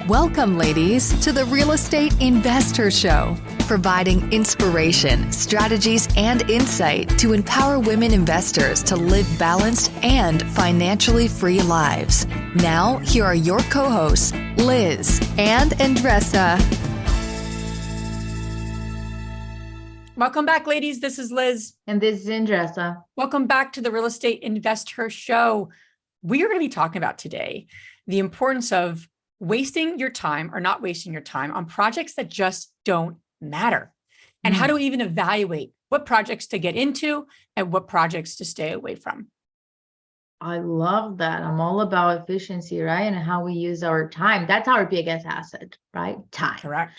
Welcome, ladies, to the Real Estate InvestHER Show, providing inspiration, strategies, and insight to empower women investors to live balanced and financially free lives. Now, here are your co-hosts, Liz and Andresa. Welcome back, ladies. This is Liz. And this is Andresa. Welcome back to the Real Estate InvestHER Show. We are going to be talking about today the importance of wasting your time or not wasting your time on projects that just don't matter. And how do we even evaluate what projects to get into and what projects to stay away from? I love that. I'm all about efficiency, right? And how we use our time. That's our biggest asset, right? Time. Correct.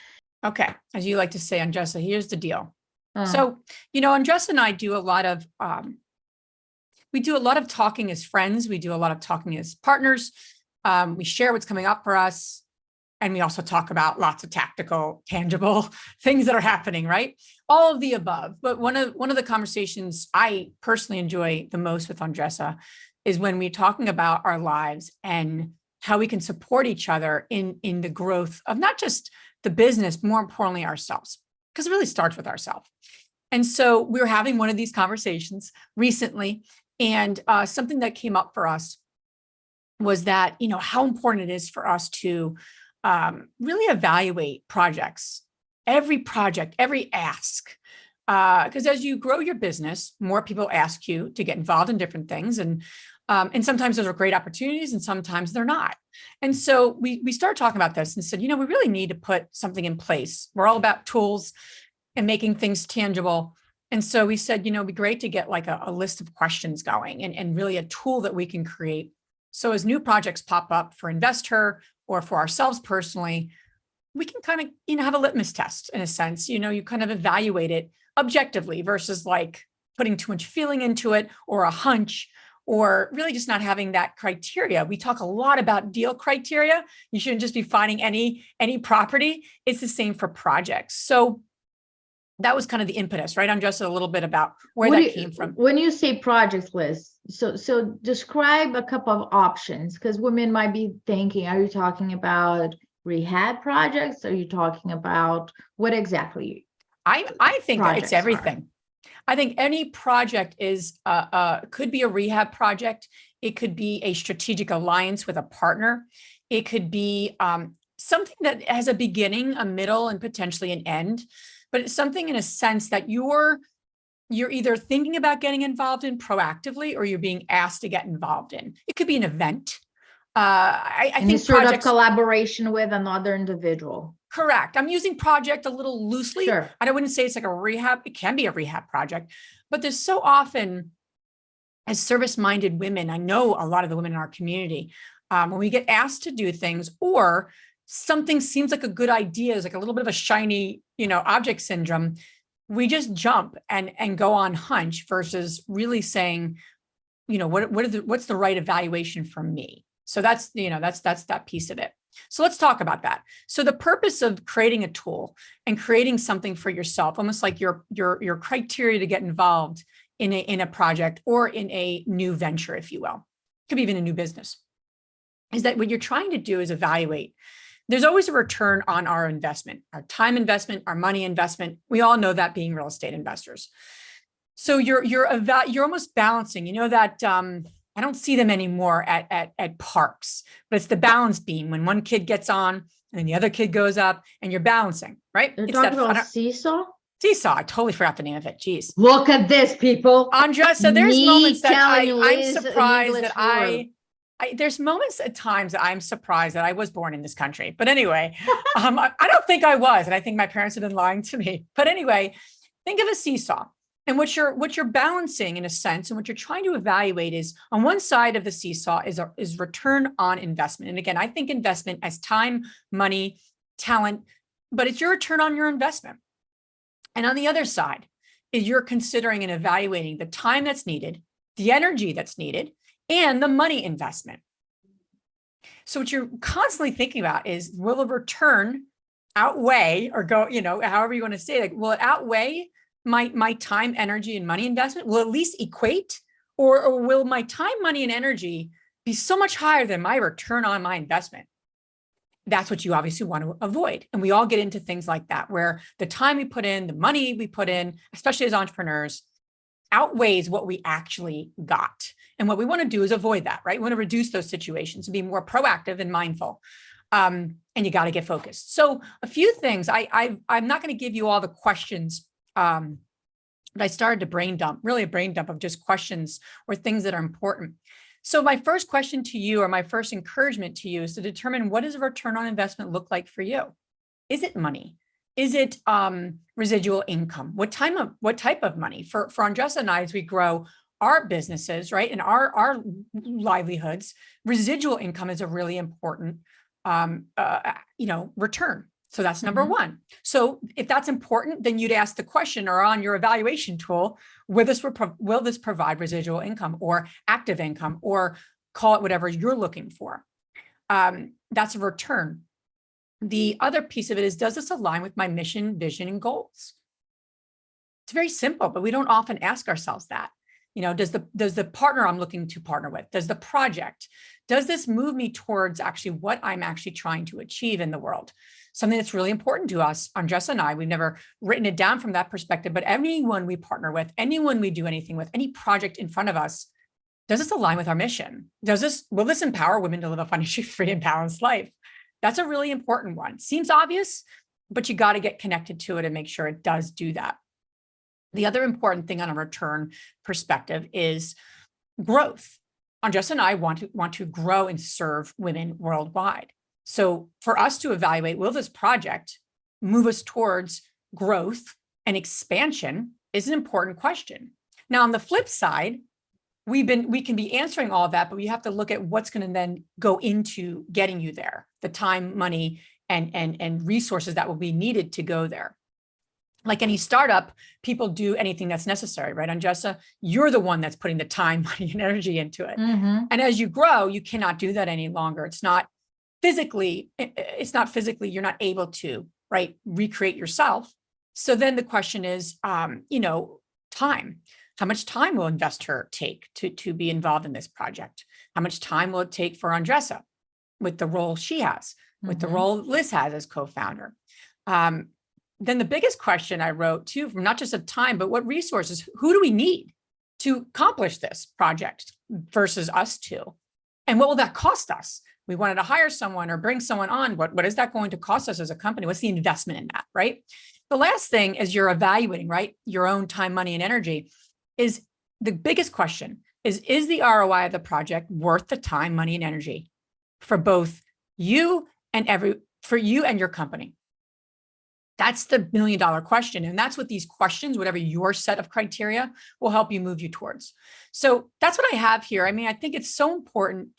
Okay. As you like to say, Andresa, here's the deal. So, Andresa and I do a lot of, talking as friends. We do a lot of talking as partners. We share what's coming up for us. And we also talk about lots of tactical, tangible things that are happening, right? All of the above. But one of the conversations I personally enjoy the most with Andresa is when we're talking about our lives and how we can support each other in the growth of not just the business, more importantly, ourselves, because it really starts with ourselves. And so we were having one of these conversations recently, and something that came up for us was that, how important it is for us to really evaluate projects, every project, every ask. Because as you grow your business, more people ask you to get involved in different things. And sometimes those are great opportunities and sometimes they're not. And so we started talking about this and said, we really need to put something in place. We're all about tools and making things tangible. And so we said, it'd be great to get like a list of questions going and really a tool that we can create. So as new projects pop up for InvestHER or for ourselves personally, we can kind of, have a litmus test in a sense. You kind of evaluate it objectively versus like putting too much feeling into it or a hunch or really just not having that criteria. We talk a lot about deal criteria. You shouldn't just be finding any property. It's the same for projects. So that was kind of the impetus, right? I'm just a little bit about where that came from. When you say project list, so describe a couple of options, because women might be thinking, are you talking about rehab projects? Are you talking about what exactly? I think it's everything. I think any project is could be a rehab project. It could be a strategic alliance with a partner. It could be something that has a beginning, a middle, and potentially an end. But it's something in a sense that you're either thinking about getting involved in proactively or you're being asked to get involved in. It could be an event. I think sort of collaboration with another individual. Correct. I'm using project a little loosely. Sure. And I wouldn't say it's like a rehab. It can be a rehab project, but there's so often as service-minded women, I know a lot of the women in our community, when we get asked to do things or something seems like a good idea, is like a little bit of a shiny, object syndrome, we just jump and go on hunch versus really saying, what's the right evaluation for me? So that's that piece of it. So let's talk about that. So the purpose of creating a tool and creating something for yourself, almost like your criteria to get involved in a project or in a new venture, if you will, it could be even a new business, is that what you're trying to do is evaluate. There's always a return on our investment, our time investment, our money investment. We all know that being real estate investors. So you're almost balancing, that I don't see them anymore at parks, but it's the balance beam when one kid gets on and then the other kid goes up and you're balancing, right? You're talking about seesaw? Seesaw. I totally forgot the name of it. Jeez. Look at this, people. Andresa, there's moments that I'm surprised that there's moments at times that I'm surprised that I was born in this country. But anyway, I don't think I was. And I think my parents have been lying to me. But anyway, think of a seesaw. And what you're balancing in a sense, and what you're trying to evaluate is on one side of the seesaw is return on investment. And again, I think investment as time, money, talent, but it's your return on your investment. And on the other side is you're considering and evaluating the time that's needed, the energy that's needed, and the money investment. So what you're constantly thinking about is, will the return outweigh or go, however you want to say it, will it outweigh my time, energy, and money investment? Will it at least equate, or will my time, money, and energy be so much higher than my return on my investment? that's what you obviously want to avoid. And we all get into things like that, where the time we put in, the money we put in, especially as entrepreneurs, outweighs what we actually got. And what we want to do is avoid that, right? We want to reduce those situations and be more proactive and mindful. And you got to get focused. So a few things, I'm not going to give you all the questions, but I started to brain dump, really a brain dump of just questions or things that are important. So my first question to you, or my first encouragement to you, is to determine, what does a return on investment look like for you? Is it money? Is it residual income? What type of money? For Andresa and I, as we grow our businesses, right, and our livelihoods, residual income is a really important return. So that's number one. So if that's important, then you'd ask the question, or on your evaluation tool, will this provide residual income or active income, or call it whatever you're looking for? That's a return. The other piece of it is, does this align with my mission, vision, and goals? It's very simple, but we don't often ask ourselves that. Does the partner I'm looking to partner with, does the project, does this move me towards actually what I'm actually trying to achieve in the world? Something that's really important to us, Andresa and I, we've never written it down from that perspective, but anyone we partner with, anyone we do anything with, any project in front of us, does this align with our mission? Will this empower women to live a financially free and balanced life? That's a really important one. Seems obvious, but you got to get connected to it and make sure it does do that. The other important thing on a return perspective is growth. Andresa and I want to grow and serve women worldwide. So for us to evaluate, will this project move us towards growth and expansion, is an important question. Now, on the flip side, we can be answering all of that, but we have to look at what's going to then go into getting you there, the time, money, and resources that will be needed to go there. Like any startup, people do anything that's necessary, right? Andresa, you're the one that's putting the time, money, and energy into it. And as you grow, you cannot do that any longer. It's not physically, you're not able to, right, recreate yourself. So then the question is, time. How much time will InvestHER take to be involved in this project? How much time will it take for Andresa with the role she has, with the role Liz has as co-founder? Then the biggest question I wrote too, from not just of time, but what resources, who do we need to accomplish this project versus us two? And what will that cost us? We wanted to hire someone or bring someone on. What is that going to cost us as a company? What's the investment in that, right? The last thing is, you're evaluating, right, your own time, money, and energy, is the biggest question is the ROI of the project worth the time, money, and energy for both you and your company? That's the $1 million question. And that's what these questions, whatever your set of criteria, will help you move you towards. So that's what I have here. I mean, I think it's so important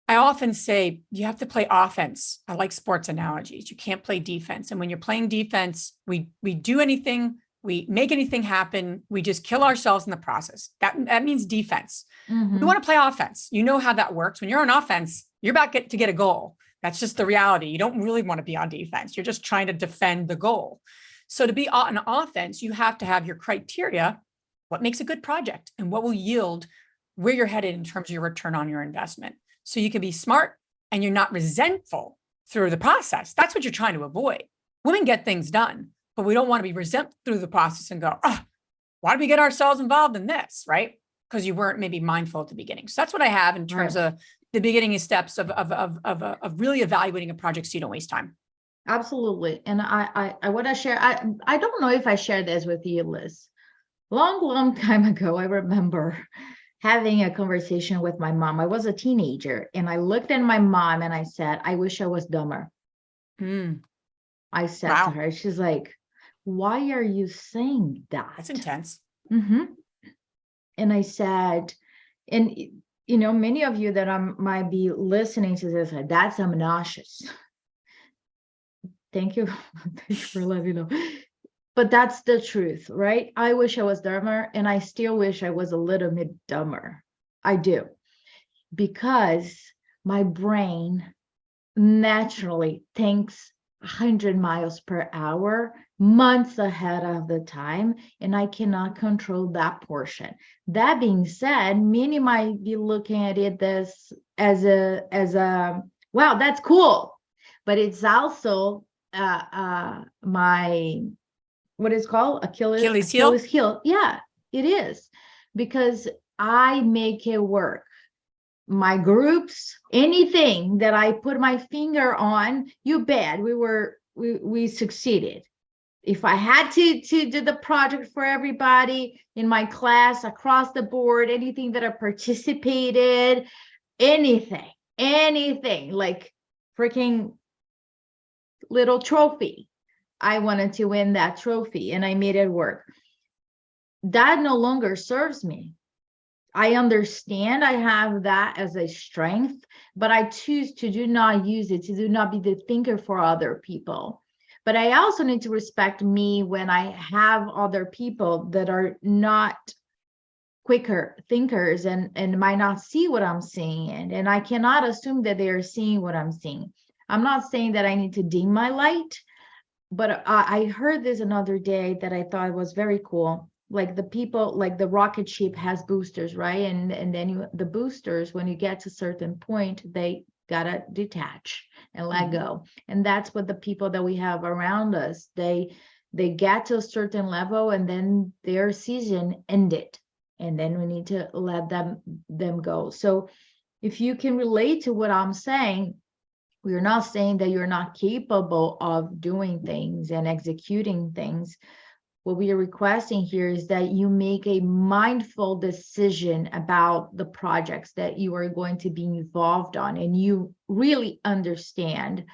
I often say you have to play offense. I like sports analogies. You can't play defense. And when you're playing defense, we do anything, we make anything happen, we just kill ourselves in the process. That means defense. We want to play offense. You know how that works. When you're on offense, you're about to get a goal. That's just the reality. You don't really want to be on defense. You're just trying to defend the goal. So to be on offense, you have to have your criteria. What makes a good project and what will yield where you're headed in terms of your return on your investment? So you can be smart and you're not resentful through the process. That's what you're trying to avoid. Women get things done, but we don't want to be resentful through the process and go, why did we get ourselves involved in this, right? Because you weren't maybe mindful at the beginning. So that's what I have in terms of the beginning steps of really evaluating a project so you don't waste time. Absolutely. And I want to share, I don't know if I shared this with you, Liz. Long time ago, I remember having a conversation with my mom. I was a teenager and I looked at my mom and I said, I wish I was dumber. I said to her, she's like, why are you saying that? That's intense. And I said, and many of you that might be listening to this, that's obnoxious. Thank you. Thank you for letting me know. But that's the truth, right? I wish I was dumber, and I still wish I was a little bit dumber. I do. Because my brain naturally thinks 100 miles per hour, months ahead of the time, and I cannot control that portion. That being said, many might be looking at it as a wow, that's cool. But it's also my, what is called Achilles heel. Achilles heel. Yeah, it is, because I make it work. My groups, anything that I put my finger on, you bet we succeeded. If I had to do the project for everybody in my class across the board, anything that I participated, anything like freaking little trophy, I wanted to win that trophy and I made it work. That no longer serves me. I understand I have that as a strength, but I choose to do not use it, to do not be the thinker for other people. But I also need to respect me when I have other people that are not quicker thinkers and might not see what I'm seeing. And I cannot assume that they are seeing what I'm seeing. I'm not saying that I need to dim my light, but I heard this another day that I thought was very cool. Like the people, like the rocket ship has boosters, right? And then the boosters, when you get to a certain point, they gotta detach and let go. And that's what the people that we have around us, they get to a certain level and then their season ended. And then we need to let them go. So if you can relate to what I'm saying, we're not saying that you're not capable of doing things and executing things. What we are requesting here is that you make a mindful decision about the projects that you are going to be involved on, and you really understand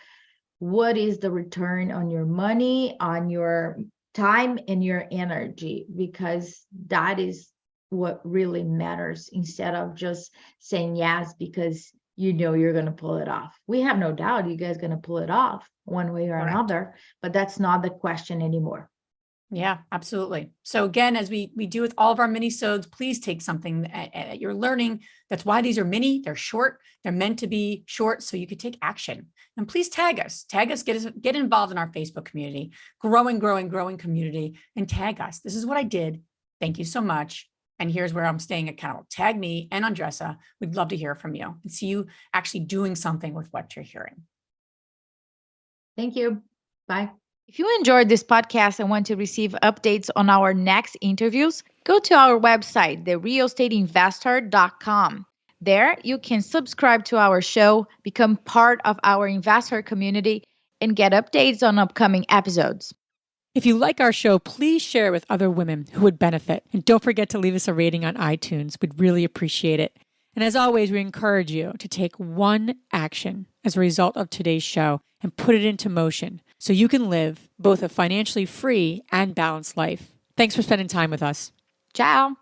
what is the return on your money, on your time, and your energy, because that is what really matters, instead of just saying yes because you know you're going to pull it off. We have no doubt you guys are going to pull it off one way or another, but that's not the question anymore. Yeah, absolutely. So again, as we do with all of our minisodes, please take something that you're learning. That's why these are mini, they're short, they're meant to be short so you could take action. And please tag us, get involved in our Facebook community, growing community, and tag us. This is what I did. Thank you so much. And here's where I'm staying accountable. Tag me and Andresa. We'd love to hear from you and see you actually doing something with what you're hearing. Thank you. Bye. If you enjoyed this podcast and want to receive updates on our next interviews, go to our website, therealestateinvestor.com. There, you can subscribe to our show, become part of our investor community, and get updates on upcoming episodes. If you like our show, please share it with other women who would benefit. And don't forget to leave us a rating on iTunes. We'd really appreciate it. And as always, we encourage you to take one action as a result of today's show and put it into motion so you can live both a financially free and balanced life. Thanks for spending time with us. Ciao.